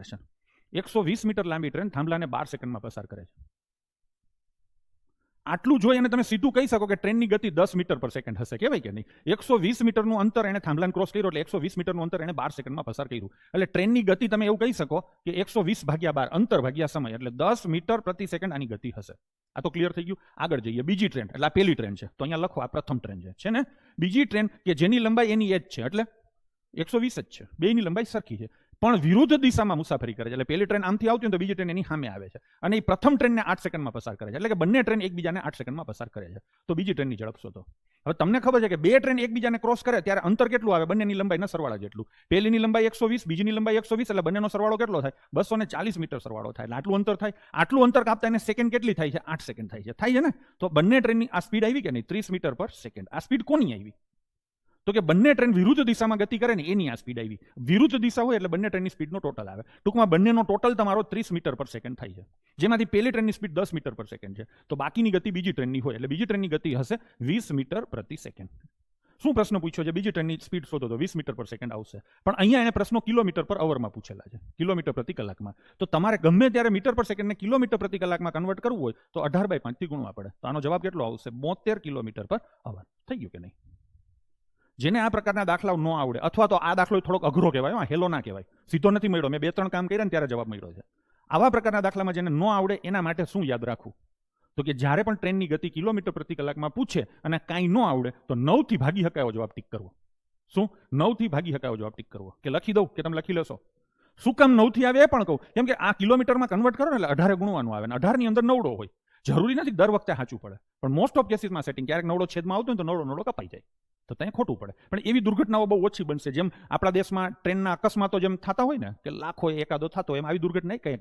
Question. 120 metre લાંબી train થાંભલાને 12 સેકન્ડમાં પસાર કરે છે. આટલું જોઈ અને તમે સીધું કહી શકો કે ટ્રેનની ગતિ 10 મીટર પર સેકન્ડ હશે, કહેવાય કે નહીં? 120 મીટરનું અંતર એને થાંભલાને ક્રોસ કર્યો એટલે 120 મીટરનું અંતર એને 12 સેકન્ડમાં પસાર કર્યું. એટલે ટ્રેનની ગતિ તમે એવું કહી શકો કે 120 ભાગ્યા 12 અંતર ભાગ્યા સમય એટલે 10 મીટર પ્રતિ સેકન્ડ આની ગતિ હશે. આ તો ક્લિયર થઈ ગયું. આગળ જઈએ. બીજી ટ્રેન, એટલે આ પહેલી ટ્રેન છે તો અહીંયા લખો આ પ્રથમ ટ્રેન છે ને. બીજી ટ્રેન કે જેની લંબાઈ એની એ જ છે એટલે 120 જ છે, બેયની લંબાઈ સરખી છે, પણ વિરુદ્ધ દિશામાં મુસાફરી કરે છે. એટલે પહેલી ટ્રેન આમથી આવતી હોય તો બીજી ટ્રેન એની સામે આવે છે અને એ પ્રથમ ટ્રેનને 8 સેકન્ડમાં પસાર કરે છે. એટલે કે બંને ટ્રેન એકબીજાને 8 સેકન્ડમાં પસાર કરે છે. તો બીજી ટ્રેનની ઝડપ શોધો. હવે તમને ખબર છે કે બે ટ્રેન એકબીજાને ક્રોસ કરે ત્યારે અંતર કેટલું આવે? બંનેની લંબાઈના સરવાળા જેટલું. પહેલીની લંબાઈ 120, બીજીની લંબાઈ 120, એટલે બંનેનો સરવાળો કેટલો થાય? 240 મીટર સરવાળો થાય. એટલે આટલું અંતર થાય. આટલું અંતર કાપતા એને સેકન્ડ કેટલી થાય છે? 8 સેકન્ડ થાય છે ને. તો બંને ટ્રેનની આ સ્પીડ આવી કે નહીં? 30 મીટર પર સેકન્ડ. આ સ્પીડ કોની આવી? તો કે બંને ટ્રેન વિરુદ્ધ દિશામાં ગતિ કરે ને એની આ સ્પીડ આવી. વિરુદ્ધ દિશા હોય એટલે બંને ટ્રેનની સ્પીડનો ટોટલ આવે. ટૂંકમાં બંનેનો ટોટલ તમારો 30 મીટર પર સેકન્ડ થાય છે, જેમાંથી પહેલી ટ્રેનની સ્પીડ 10 મીટર પર સેકન્ડ છે. તો બાકીની ગતિ બીજી ટ્રેનની હોય એટલે બીજી ટ્રેનની ગતિ હશે 20 મીટર પ્રતિ સેકન્ડ. શું પ્રશ્ન પૂછ્યો છે? બીજી ટ્રેનની સ્પીડ શોધો તો 20 મીટર પર સેકન્ડ આવશે. પણ અહીંયા એને પ્રશ્નો કિલોમીટર પર અવરમાં પૂછેલા છે, કિલોમીટર પ્રતિ કલાકમાં. તો તમારે ગમે ત્યારે મીટર પર સેકન્ડને કિલોમીટર પ્રતિ કલાકમાં કન્વર્ટ કરવું હોય તો 18/5 થી ગુણવા પડે. તો આનો જવાબ કેટલો આવશે? 72 કિલોમીટર પર અવર. થઈ ગયું કે નહીં? જેને આ પ્રકારના દાખલાઓ ન આવડે, અથવા તો આ દાખલો થોડોક અઘરો કહેવાય, હેલો ના કહેવાય, સીધો નથી મળ્યો, મેં 2-3 કામ કર્યા ને ત્યારે જવાબ મળ્યો છે. આવા પ્રકારના દાખલામાં જેને ન આવડે એના માટે શું યાદ રાખવું? તો કે જ્યારે પણ ટ્રેનની ગતિ કિલોમીટર પ્રતિ કલાકમાં પૂછે અને કાંઈ ન આવડે તો 9 થી ભાગી શકાયો જવાબ ટીક કરવો. શું? 9 થી ભાગી શકાયો જવાબ ટીક કરવો. કે લખી દઉં કે તમે લખી લેશો? શું કામ 9 થી આવે એ પણ કહું, કેમ કે આ કિલોમીટરમાં કન્વર્ટ કરો ને એટલે 18 ગુણવાનું આવે ને 18 ની અંદર નવડો હોય. જરૂરી નથી દર વખતે સાચું પડે, પણ મોસ્ટ ઓફ કેસીસમાં સેટિંગ ક્યારેક નવડો છેદમાં આવતો હોય તો નવડો કપાઈ જાય તો ત્યાં ખોટું પડે. પણ એવી દુર્ઘટનાઓ બહુ ઓછી બનશે. જેમ આપણા દેશમાં ટ્રેનના અકસ્માતો જેમ થતા હોય ને કે લાખો એકાદો થતો, એમ આવી દુર્ઘટના કંઈ